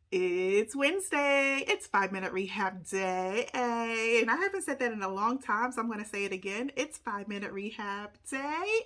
It's Wednesday. It's 5 Minute Rehab Day. And I haven't said that in a long time, so I'm going to say it again. It's 5 Minute Rehab Day.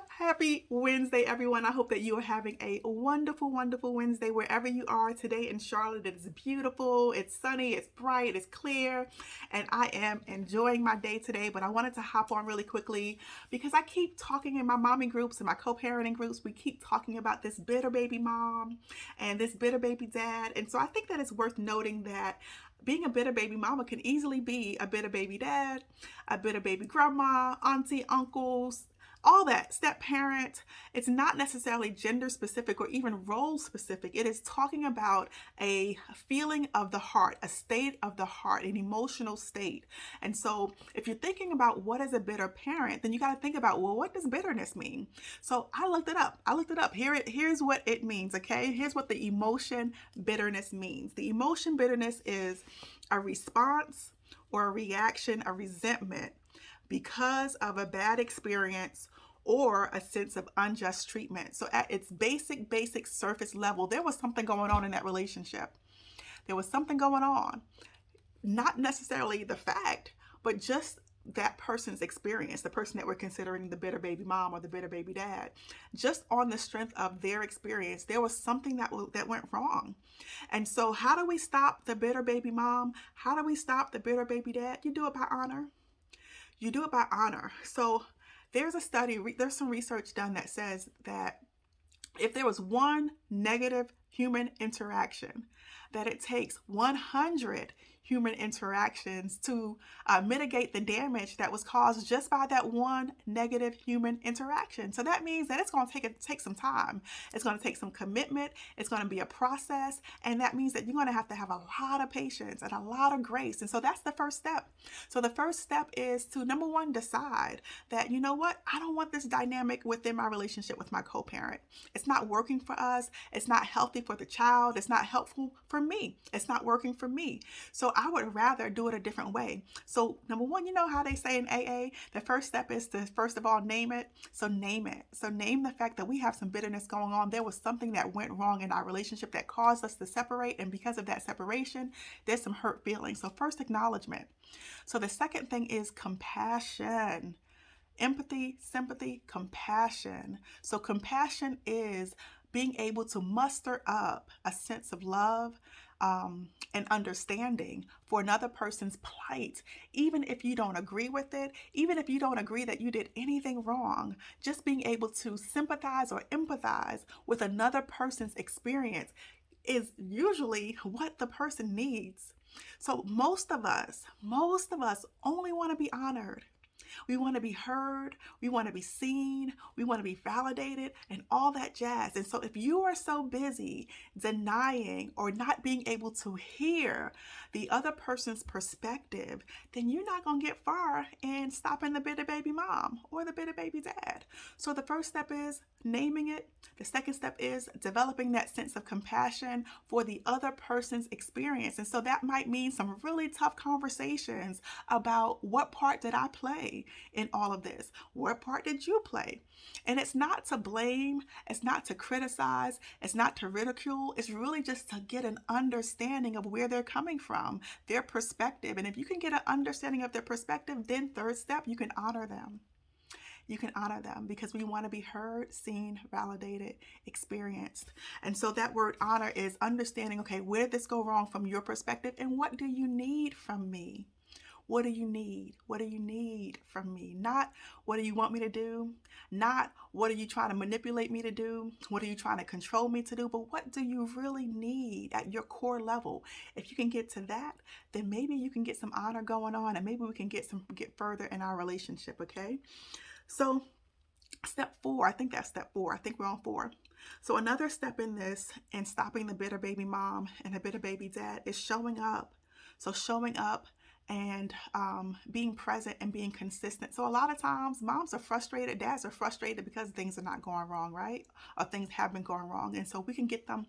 Happy Wednesday, everyone. I hope that you are having a wonderful, wonderful Wednesday wherever you are today in Charlotte. It is beautiful, it's sunny, it's bright, it's clear, and I am enjoying my day today. But I wanted to hop on really quickly because I keep talking in my mommy groups and my co parenting groups. We keep talking about this bitter baby mom and this bitter baby dad. And so I think that it's worth noting that being a bitter baby mama can easily be a bitter baby dad, a bitter baby grandma, auntie, uncles, all that, step parent. It's not necessarily gender specific or even role specific. It is talking about a feeling of the heart, a state of the heart, an emotional state. And so if you're thinking about what is a bitter parent, then you got to think about, well, what does bitterness mean? So I looked it up. Here's what it means, okay? Here's what the emotion bitterness means. The emotion bitterness is a response or a reaction, a resentment because of a bad experience or a sense of unjust treatment. So at its basic surface level, there was something going on in that relationship. There was something going on. Not necessarily the fact, but just that person's experience, the person that we're considering the bitter baby mom or the bitter baby dad, just on the strength of their experience, there was something that went wrong. And so how do we stop the bitter baby mom? How do we stop the bitter baby dad? You do it by honor. You do it by honor. So there's a study, there's some research done that says that if there was one negative human interaction, that it takes 100 human interactions to mitigate the damage that was caused just by that one negative human interaction. So that means that it's going to take some time. It's going to take some commitment. It's going to be a process. And that means that you're going to have a lot of patience and a lot of grace. And so that's the first step. So the first step is to, number one, decide that, you know what, I don't want this dynamic within my relationship with my co-parent. It's not working for us. It's not healthy for the child. It's not helpful for me. It's not working for me. So I would rather do it a different way. So number one, you know how they say in AA, the first step is to first of all name it. So name it. So name the fact that we have some bitterness going on. There was something that went wrong in our relationship that caused us to separate. And because of that separation, there's some hurt feelings. So first, acknowledgement. So the second thing is compassion. Empathy, sympathy, compassion. So compassion is being able to muster up a sense of love, and understanding for another person's plight, even if you don't agree with it, even if you don't agree that you did anything wrong, just being able to sympathize or empathize with another person's experience is usually what the person needs. So most of us only want to be honored. We want to be heard. We want to be seen. We want to be validated and all that jazz. And so if you are so busy denying or not being able to hear the other person's perspective, then you're not going to get far in stopping the bitter baby mom or the bitter baby dad. So the first step is naming it. The second step is developing that sense of compassion for the other person's experience. And so that might mean some really tough conversations about what part did I play in all of this? What part did you play? And it's not to blame, it's not to criticize, it's not to ridicule, it's really just to get an understanding of where they're coming from, their perspective. And if you can get an understanding of their perspective, then third step, you can honor them. You can honor them because we want to be heard, seen, validated, experienced. And so that word honor is understanding, okay, where did this go wrong from your perspective and what do you need from me? What do you need? What do you need from me? Not what do you want me to do? Not what are you trying to manipulate me to do? What are you trying to control me to do? But what do you really need at your core level? If you can get to that, then maybe you can get some honor going on and maybe we can get further in our relationship, okay? So step four, I think that's step four. I think we're on four. So another step in this and stopping the bitter baby mom and the bitter baby dad is showing up. So showing up and being present and being consistent. So a lot of times moms are frustrated, dads are frustrated because things are not going wrong, right? Or things have been going wrong. And so we can get them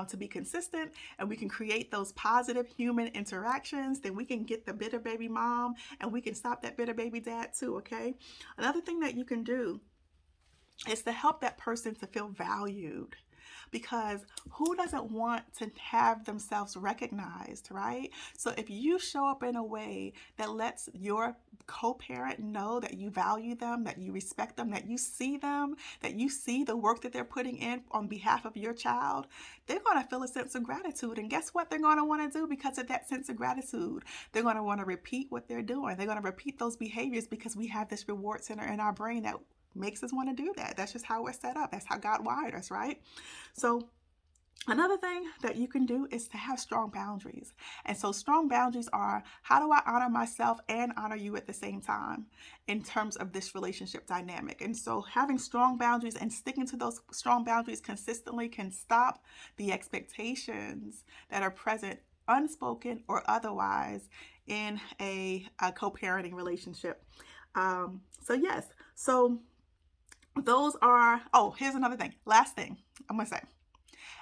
to be consistent and we can create those positive human interactions. Then we can get the bitter baby mom and we can stop that bitter baby dad too, okay? Another thing that you can do is to help that person to feel valued. because who doesn't want to have themselves recognized, right? So if you show up in a way that lets your co-parent know that you value them, that you respect them, that you see the work that they're putting in on behalf of your child, they're going to feel a sense of gratitude. And guess what they're going to want to do because of that sense of gratitude? They're going to want to repeat what they're doing. They're going to repeat those behaviors because we have this reward center in our brain that makes us want to do that. That's just how we're set up. That's how God wired us, right? So another thing that you can do is to have strong boundaries. And so strong boundaries are, how do I honor myself and honor you at the same time in terms of this relationship dynamic? And so having strong boundaries and sticking to those strong boundaries consistently can stop the expectations that are present, unspoken or otherwise, in a co-parenting relationship. So those are, here's another thing. Last thing I'm going to say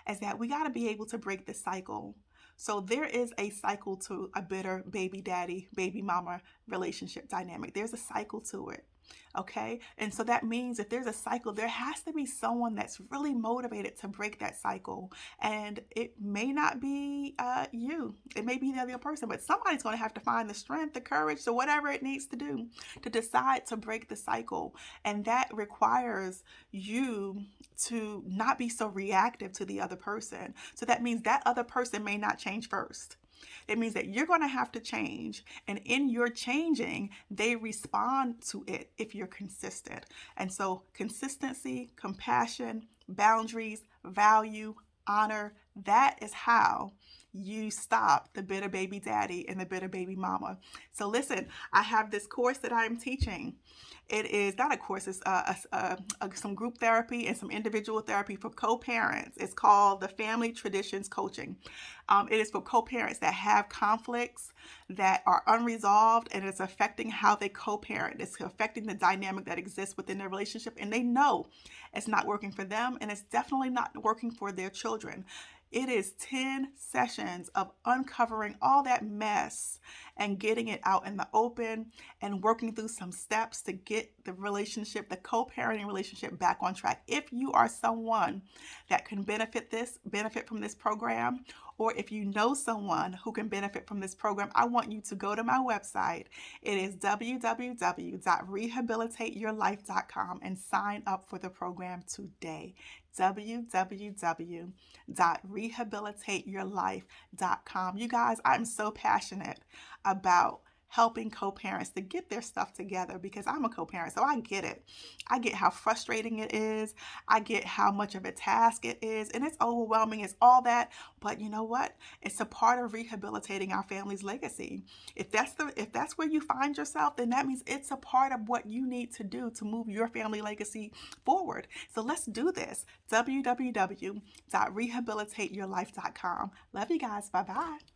is that we got to be able to break this cycle. So there is a cycle to a bitter baby daddy, baby mama relationship dynamic. There's a cycle to it. Okay. And so that means if there's a cycle, there has to be someone that's really motivated to break that cycle. And it may not be you. It may be the other person, but somebody's going to have to find the strength, the courage, so whatever it needs to do to decide to break the cycle. And that requires you to not be so reactive to the other person. So that means that other person may not change first. It means that you're going to have to change. And in your changing, they respond to it if you're consistent. And so consistency, compassion, boundaries, value, honor, that is how you stop the bitter baby daddy and the bitter baby mama. So listen, I have this course that I'm teaching. It is not a course, it's some group therapy and some individual therapy for co-parents. It's called the Family Traditions Coaching. It is for co-parents that have conflicts that are unresolved, and it's affecting how they co-parent. It's affecting the dynamic that exists within their relationship, and they know it's not working for them, and it's definitely not working for their children. It is 10 sessions of uncovering all that mess and getting it out in the open and working through some steps to get the relationship, the co-parenting relationship, back on track. If you are someone that can benefit from this program, or if you know someone who can benefit from this program, I want you to go to my website. It is www.rehabilitateyourlife.com and sign up for the program today. www.rehabilitateyourlife.com. You guys, I'm so passionate about helping co-parents to get their stuff together because I'm a co-parent, so I get it. I get how frustrating it is. I get how much of a task it is, and it's overwhelming. It's all that, but you know what? It's a part of rehabilitating our family's legacy. If that's where you find yourself, then that means it's a part of what you need to do to move your family legacy forward. So let's do this. www.rehabilitateyourlife.com. Love you guys. Bye-bye.